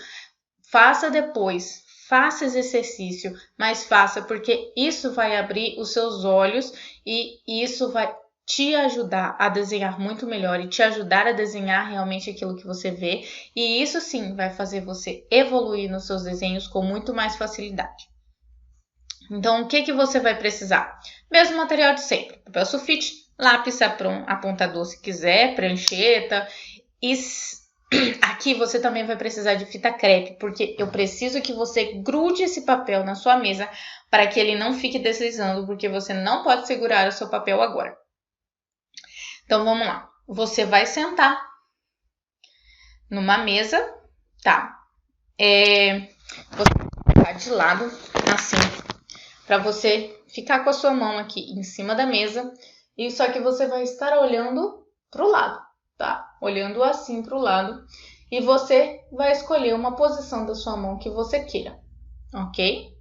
faça depois, faça esse exercício, mas faça, porque isso vai abrir os seus olhos e isso vai te ajudar a desenhar muito melhor e te ajudar a desenhar realmente aquilo que você vê. E isso sim vai fazer você evoluir nos seus desenhos com muito mais facilidade. Então, o que você vai precisar? Mesmo material de sempre. Papel sulfite, lápis, apontador se quiser, prancheta. E aqui você também vai precisar de fita crepe, porque eu preciso que você grude esse papel na sua mesa para que ele não fique deslizando, porque você não pode segurar o seu papel agora. Então, vamos lá. Você vai sentar numa mesa, tá? Você vai ficar de lado, assim, para você ficar com a sua mão aqui em cima da mesa. E só que você vai estar olhando pro lado, tá? Olhando assim pro lado. E você vai escolher uma posição da sua mão que você queira, ok?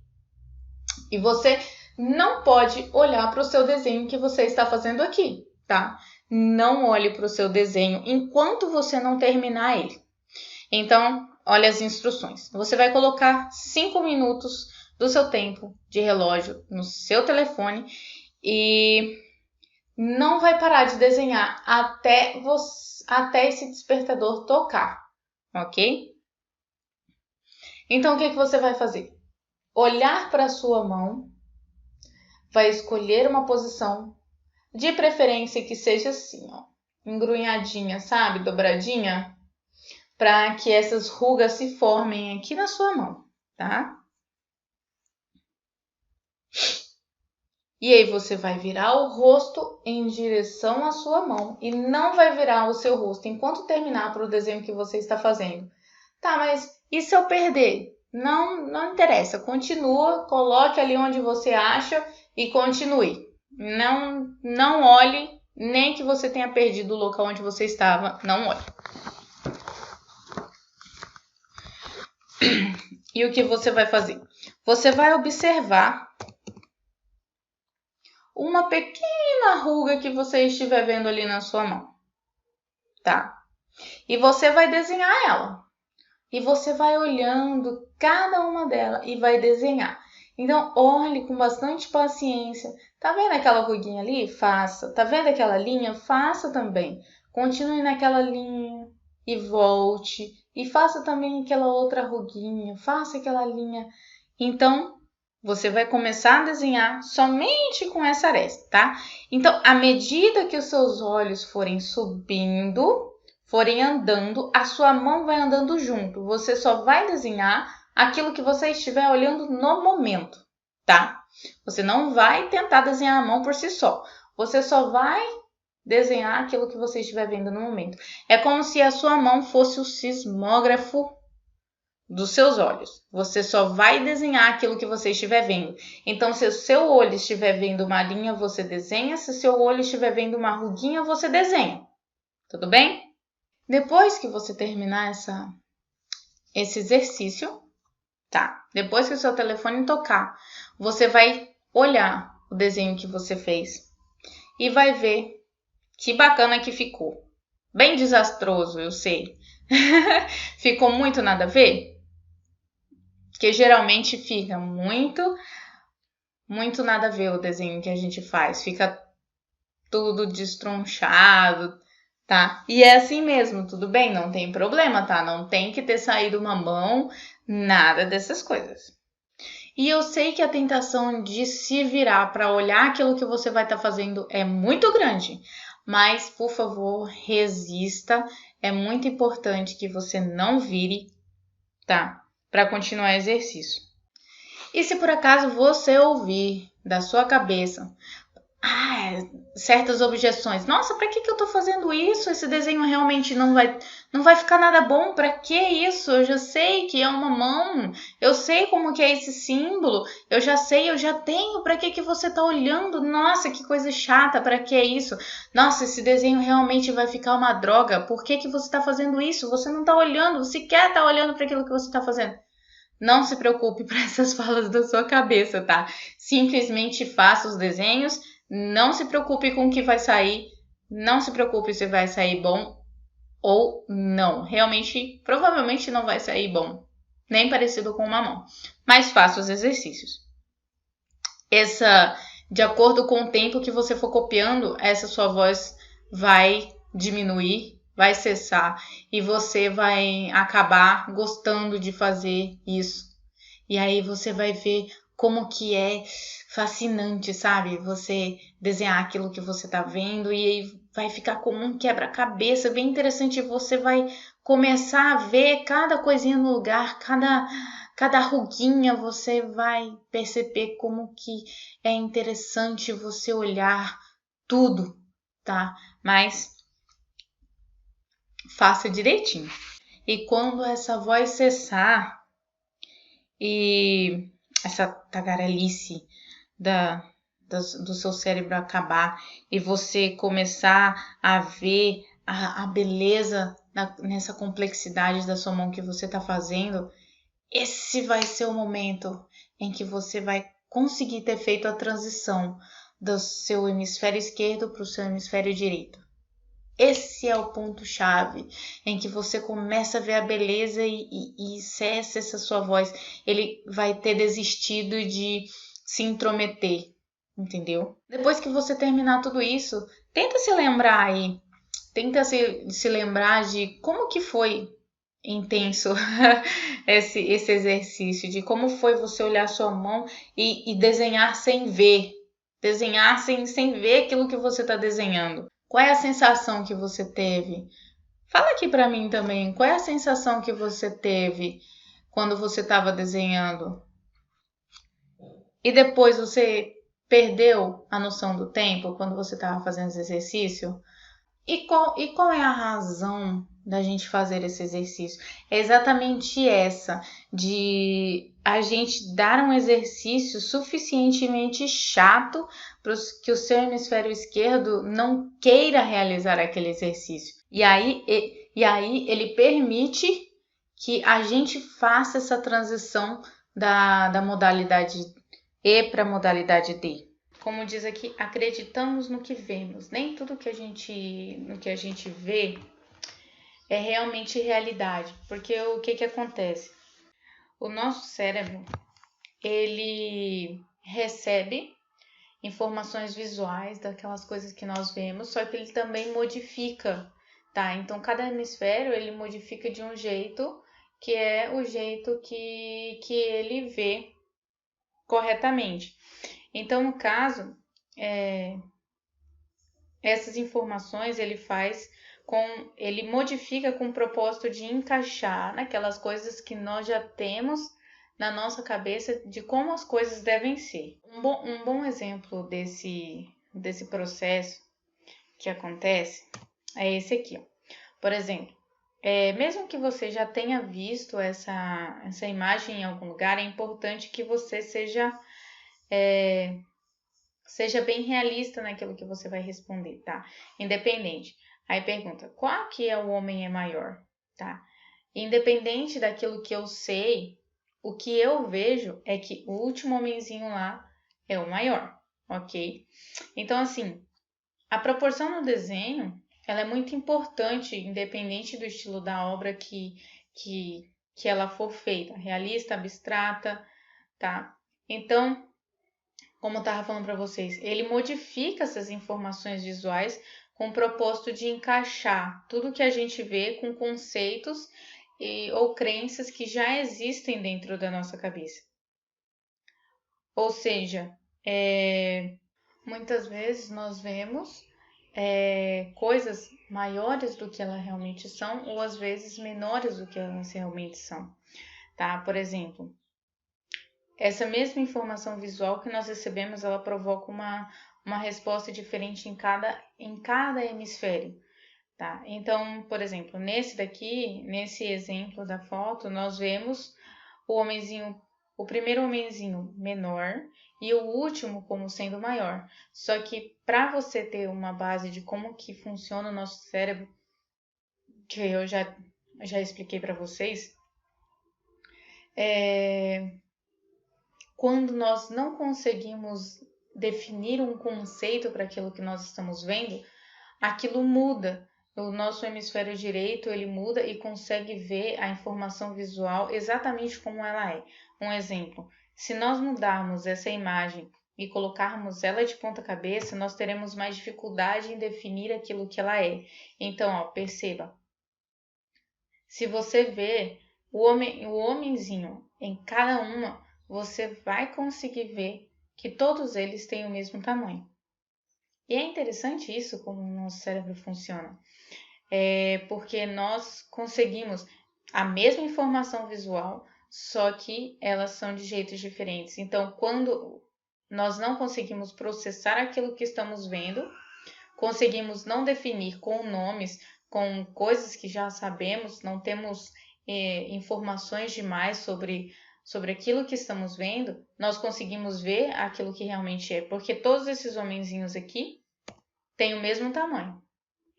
E você não pode olhar para o seu desenho que você está fazendo aqui, tá? Não olhe para o seu desenho enquanto você não terminar ele. Então, olha as instruções. Você vai colocar 5 minutos do seu tempo de relógio no seu telefone e não vai parar de desenhar até esse despertador tocar, ok? Então, o que você vai fazer? Olhar para a sua mão, vai escolher uma posição, de preferência que seja assim, ó, engrunhadinha, sabe? Dobradinha, para que essas rugas se formem aqui na sua mão, tá? E aí você vai virar o rosto em direção à sua mão e não vai virar o seu rosto enquanto terminar para o desenho que você está fazendo. Tá, mas e se eu perder? Não interessa, continua, coloque ali onde você acha e continue. Não olhe, nem que você tenha perdido o local onde você estava, não olhe. E o que você vai fazer? Você vai observar uma pequena ruga que você estiver vendo ali na sua mão, tá? E você vai desenhar ela. E você vai olhando cada uma delas e vai desenhar. Então, olhe com bastante paciência. Tá vendo aquela ruguinha ali? Faça. Tá vendo aquela linha? Faça também. Continue naquela linha e volte. E faça também aquela outra ruguinha. Faça aquela linha. Então, você vai começar a desenhar somente com essa aresta, tá? Então, à medida que os seus olhos forem subindo, forem andando, a sua mão vai andando junto. Você só vai desenhar aquilo que você estiver olhando no momento, tá? Você não vai tentar desenhar a mão por si só. Você só vai desenhar aquilo que você estiver vendo no momento. É como se a sua mão fosse o sismógrafo dos seus olhos. Você só vai desenhar aquilo que você estiver vendo. Então, se o seu olho estiver vendo uma linha, você desenha. Se o seu olho estiver vendo uma ruguinha, você desenha. Tudo bem? Depois que você terminar esse exercício, tá? Depois que o seu telefone tocar, você vai olhar o desenho que você fez e vai ver que bacana que ficou. Bem desastroso, eu sei. Ficou muito nada a ver? Porque geralmente fica muito nada a ver o desenho que a gente faz. Fica tudo destronchado, tá? E é assim mesmo, tudo bem? Não tem problema, tá? Não tem que ter saído uma mão, nada dessas coisas. E eu sei que a tentação de se virar para olhar aquilo que você vai estar fazendo é muito grande, mas por favor, resista. É muito importante que você não vire, tá? Para continuar o exercício. E se por acaso você ouvir da sua cabeça certas objeções. Nossa, para que eu tô fazendo isso? Esse desenho realmente não vai ficar nada bom. Para que isso? Eu já sei que é uma mão. Eu sei como que é esse símbolo. Eu já sei, eu já tenho. Para que você tá olhando? Nossa, que coisa chata. Para que isso? Nossa, esse desenho realmente vai ficar uma droga. Por que você tá fazendo isso? Você não tá olhando. Você quer tá olhando para aquilo que você tá fazendo. Não se preocupe para essas falas da sua cabeça, tá? Simplesmente faça os desenhos. Não se preocupe com o que vai sair. Não se preocupe se vai sair bom ou não. Realmente, provavelmente não vai sair bom. Nem parecido com uma mão. Mas faça os exercícios. De acordo com o tempo que você for copiando, essa sua voz vai diminuir, vai cessar. E você vai acabar gostando de fazer isso. E aí você vai ver como que é fascinante, sabe? Você desenhar aquilo que você tá vendo e aí vai ficar como um quebra-cabeça bem interessante. Você vai começar a ver cada coisinha no lugar, cada ruguinha, você vai perceber como que é interessante você olhar tudo, tá? Mas faça direitinho. E quando essa voz cessar e essa tagarelice do seu cérebro acabar e você começar a ver a beleza nessa complexidade da sua mão que você está fazendo, esse vai ser o momento em que você vai conseguir ter feito a transição do seu hemisfério esquerdo para o seu hemisfério direito. Esse é o ponto-chave em que você começa a ver a beleza e cessa essa sua voz. Ele vai ter desistido de se intrometer, entendeu? Depois que você terminar tudo isso, tenta se lembrar aí. Tenta se lembrar de como que foi intenso esse exercício, de como foi você olhar sua mão e desenhar sem ver. Desenhar sem ver aquilo que você está desenhando. Qual é a sensação que você teve? Fala aqui para mim também. Qual é a sensação que você teve quando você estava desenhando? E depois você perdeu a noção do tempo quando você estava fazendo esse exercício? E qual é a razão da gente fazer esse exercício? É exatamente essa, de a gente dar um exercício suficientemente chato para que o seu hemisfério esquerdo não queira realizar aquele exercício. E aí ele permite que a gente faça essa transição da modalidade E para a modalidade D. Como diz aqui, acreditamos no que vemos. Nem tudo no que a gente vê é realmente realidade. Porque o que acontece? O nosso cérebro, ele recebe informações visuais daquelas coisas que nós vemos, só que ele também modifica, tá? Então, cada hemisfério, ele modifica de um jeito que é o jeito que ele vê corretamente. Então, no caso, essas informações ele modifica com o propósito de encaixar naquelas coisas que nós já temos na nossa cabeça de como as coisas devem ser. Um bom exemplo desse processo que acontece é esse aqui, ó. Por exemplo, mesmo que você já tenha visto essa imagem em algum lugar, é importante que você seja bem realista naquilo que você vai responder, tá? Independente. Aí pergunta, qual que é o homem é maior, tá? Independente daquilo que eu sei, o que eu vejo é que o último homenzinho lá é o maior, ok? Então, assim, a proporção no desenho, ela é muito importante, independente do estilo da obra que ela for feita, realista, abstrata, tá? Então, como eu estava falando para vocês, ele modifica essas informações visuais com o propósito de encaixar tudo que a gente vê com conceitos ou crenças que já existem dentro da nossa cabeça. Ou seja, muitas vezes nós vemos coisas maiores do que elas realmente são, ou às vezes menores do que elas realmente são, tá? Por exemplo, essa mesma informação visual que nós recebemos, ela provoca uma resposta diferente em cada hemisfério, tá? Então, por exemplo, nesse exemplo da foto, nós vemos o primeiro homenzinho menor e o último como sendo maior. Só que para você ter uma base de como que funciona o nosso cérebro, que eu já expliquei para vocês, quando nós não conseguimos definir um conceito para aquilo que nós estamos vendo, aquilo muda. O nosso hemisfério direito, ele muda e consegue ver a informação visual exatamente como ela é. Um exemplo, se nós mudarmos essa imagem e colocarmos ela de ponta cabeça, nós teremos mais dificuldade em definir aquilo que ela é. Então, ó, perceba, se você vê o homenzinho em cada uma, você vai conseguir ver que todos eles têm o mesmo tamanho. E é interessante isso, como o nosso cérebro funciona. Porque nós conseguimos a mesma informação visual, só que elas são de jeitos diferentes. Então, quando nós não conseguimos processar aquilo que estamos vendo, conseguimos não definir com nomes, com coisas que já sabemos, não temos informações demais sobre aquilo que estamos vendo, nós conseguimos ver aquilo que realmente é. Porque todos esses homenzinhos aqui têm o mesmo tamanho.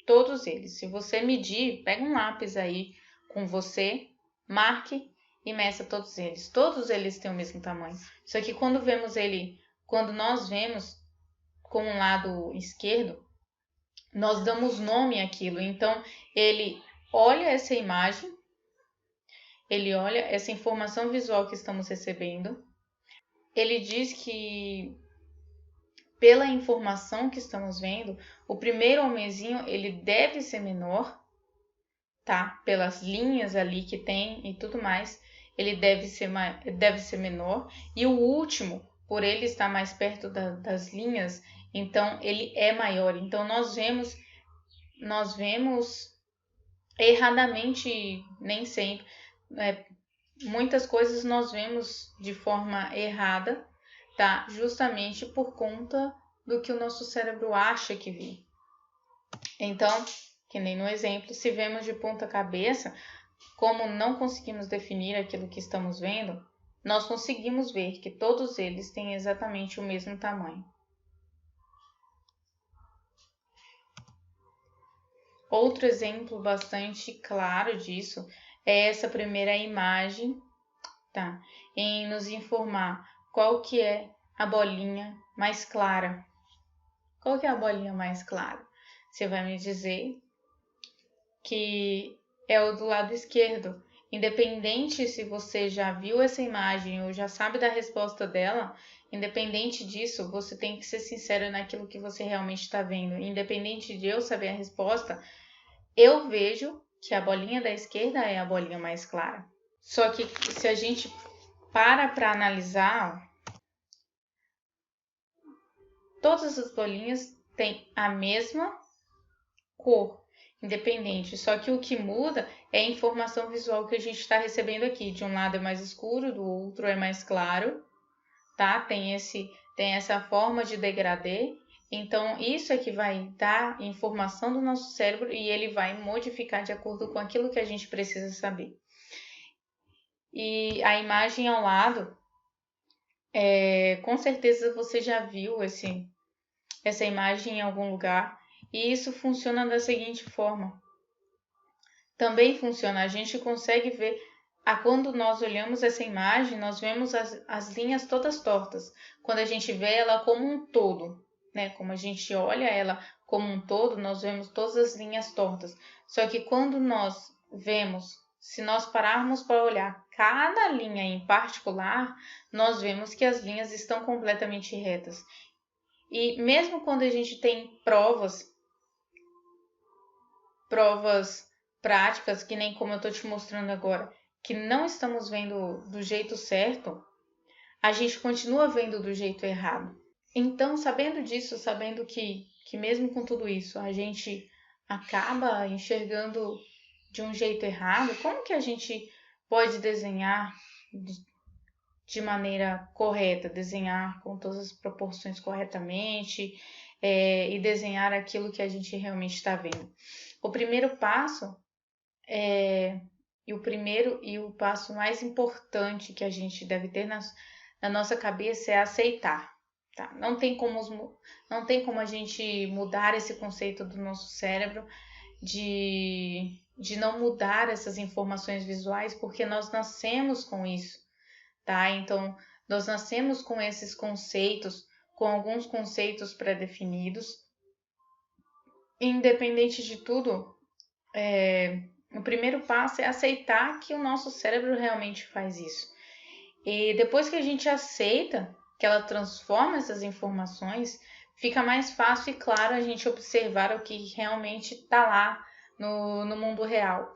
Todos eles. Se você medir, pega um lápis aí com você, marque e meça todos eles. Todos eles têm o mesmo tamanho. Só que quando nós vemos com o lado esquerdo, nós damos nome àquilo. Então, ele olha essa imagem, ele olha essa informação visual que estamos recebendo, ele diz que pela informação que estamos vendo, o primeiro homenzinho ele deve ser menor, tá? Pelas linhas ali que tem e tudo mais, ele deve ser menor. E o último, por ele estar mais perto das linhas, então ele é maior. Então nós vemos erradamente, nem sempre, muitas coisas nós vemos de forma errada, tá? Justamente por conta do que o nosso cérebro acha que vê. Então, que nem no exemplo, se vemos de ponta cabeça, como não conseguimos definir aquilo que estamos vendo, nós conseguimos ver que todos eles têm exatamente o mesmo tamanho. Outro exemplo bastante claro disso é essa primeira imagem, tá? Em nos informar qual que é a bolinha mais clara. Qual que é a bolinha mais clara? Você vai me dizer que é o do lado esquerdo. Independente se você já viu essa imagem ou já sabe da resposta dela, independente disso, você tem que ser sincero naquilo que você realmente está vendo. Independente de eu saber a resposta, eu vejo que a bolinha da esquerda é a bolinha mais clara. Só que se a gente para analisar, todas as bolinhas têm a mesma cor, independente. Só que o que muda é a informação visual que a gente está recebendo aqui. De um lado é mais escuro, do outro é mais claro, tá? Tem essa forma de degradê. Então, isso é que vai dar informação do nosso cérebro e ele vai modificar de acordo com aquilo que a gente precisa saber. E a imagem ao lado, com certeza você já viu essa imagem em algum lugar. E isso funciona da seguinte forma. também funciona. A gente consegue ver, quando nós olhamos essa imagem, nós vemos as linhas todas tortas. Quando a gente vê ela como um todo, né? Como a gente olha ela como um todo, nós vemos todas as linhas tortas. Só que quando nós vemos, se nós pararmos para olhar cada linha em particular, nós vemos que as linhas estão completamente retas. E mesmo quando a gente tem provas práticas, que nem como eu estou te mostrando agora, que não estamos vendo do jeito certo, a gente continua vendo do jeito errado. Então, sabendo disso, sabendo que mesmo com tudo isso, a gente acaba enxergando de um jeito errado, como que a gente pode desenhar de maneira correta, desenhar com todas as proporções corretamente, e desenhar aquilo que a gente realmente está vendo? O primeiro passo e o passo mais importante que a gente deve ter na nossa cabeça é aceitar. Tá? Não tem como a gente mudar esse conceito do nosso cérebro de não mudar essas informações visuais, porque nós nascemos com isso, tá? Então, nós nascemos com esses conceitos, com alguns conceitos pré-definidos. Independente de tudo, o primeiro passo é aceitar que o nosso cérebro realmente faz isso. E depois que a gente aceita que ela transforma essas informações, fica mais fácil e claro a gente observar o que realmente está lá no mundo real.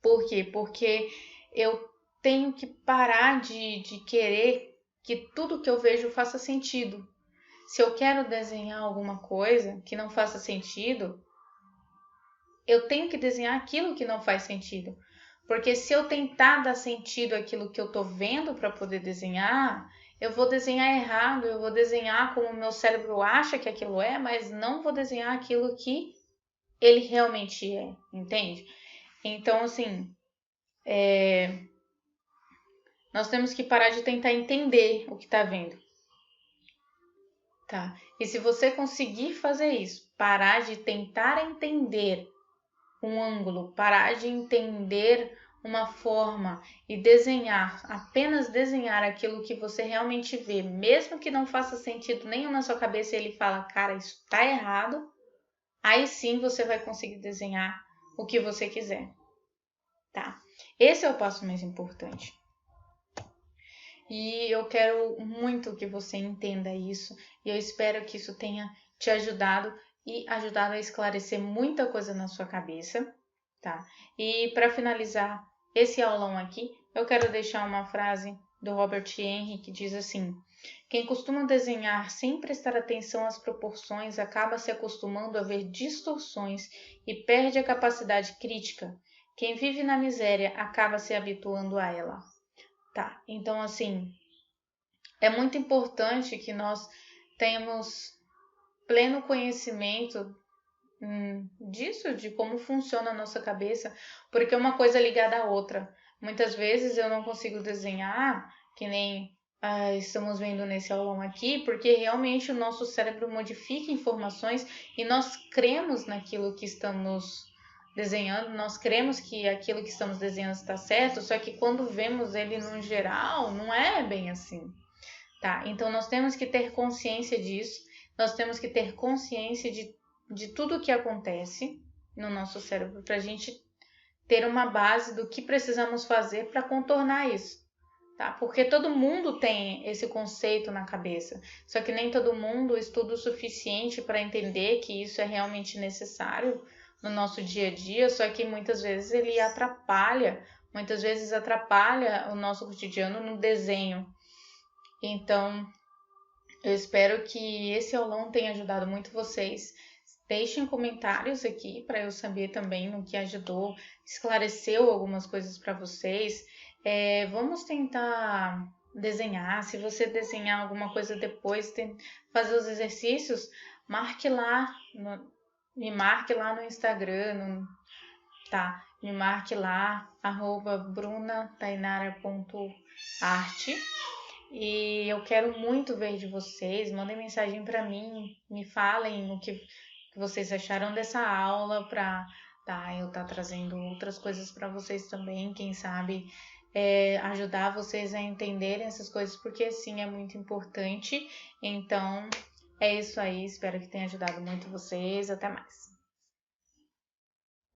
Por quê? Porque eu tenho que parar de querer que tudo que eu vejo faça sentido. Se eu quero desenhar alguma coisa que não faça sentido, eu tenho que desenhar aquilo que não faz sentido. Porque se eu tentar dar sentido àquilo que eu estou vendo para poder desenhar, eu vou desenhar errado, eu vou desenhar como o meu cérebro acha que aquilo é, mas não vou desenhar aquilo que ele realmente é, entende? Então, assim, nós temos que parar de tentar entender o que está vendo. Tá? E se você conseguir fazer isso, parar de tentar entender um ângulo, parar de entender uma forma e apenas desenhar aquilo que você realmente vê, mesmo que não faça sentido nenhum na sua cabeça, e ele fala, cara, isso tá errado, aí sim você vai conseguir desenhar o que você quiser, tá? Esse é o passo mais importante. E eu quero muito que você entenda isso, e eu espero que isso tenha te ajudado e ajudado a esclarecer muita coisa na sua cabeça, tá? E para finalizar esse aulão aqui, eu quero deixar uma frase do Robert Henry que diz assim: quem costuma desenhar sem prestar atenção às proporções acaba se acostumando a ver distorções e perde a capacidade crítica. Quem vive na miséria acaba se habituando a ela. Tá, então assim, é muito importante que nós tenhamos pleno conhecimento disso, de como funciona a nossa cabeça, porque uma coisa é ligada à outra. Muitas vezes eu não consigo desenhar, que nem estamos vendo nesse aulão aqui, porque realmente o nosso cérebro modifica informações e nós cremos naquilo que estamos desenhando, nós cremos que aquilo que estamos desenhando está certo, só que quando vemos ele no geral, não é bem assim, tá? Então nós temos que ter consciência disso, nós temos que ter consciência de tudo o que acontece no nosso cérebro para a gente ter uma base do que precisamos fazer para contornar isso, tá? Porque todo mundo tem esse conceito na cabeça, só que nem todo mundo estuda o suficiente para entender que isso é realmente necessário no nosso dia a dia, só que muitas vezes ele atrapalha o nosso cotidiano no desenho. Então, eu espero que esse aulão tenha ajudado muito vocês. Deixem comentários aqui para eu saber também no que ajudou, esclareceu algumas coisas para vocês. Vamos tentar desenhar. Se você desenhar alguma coisa depois, fazer os exercícios, me marque lá no Instagram, tá? Me marque lá, @brunatainara.arte. E eu quero muito ver de vocês. Mandem mensagem para mim, me falem o que vocês acharam dessa aula, para tá? Eu tá trazendo outras coisas para vocês também, quem sabe ajudar vocês a entenderem essas coisas, porque sim, é muito importante. Então, é isso aí, espero que tenha ajudado muito vocês. Até mais.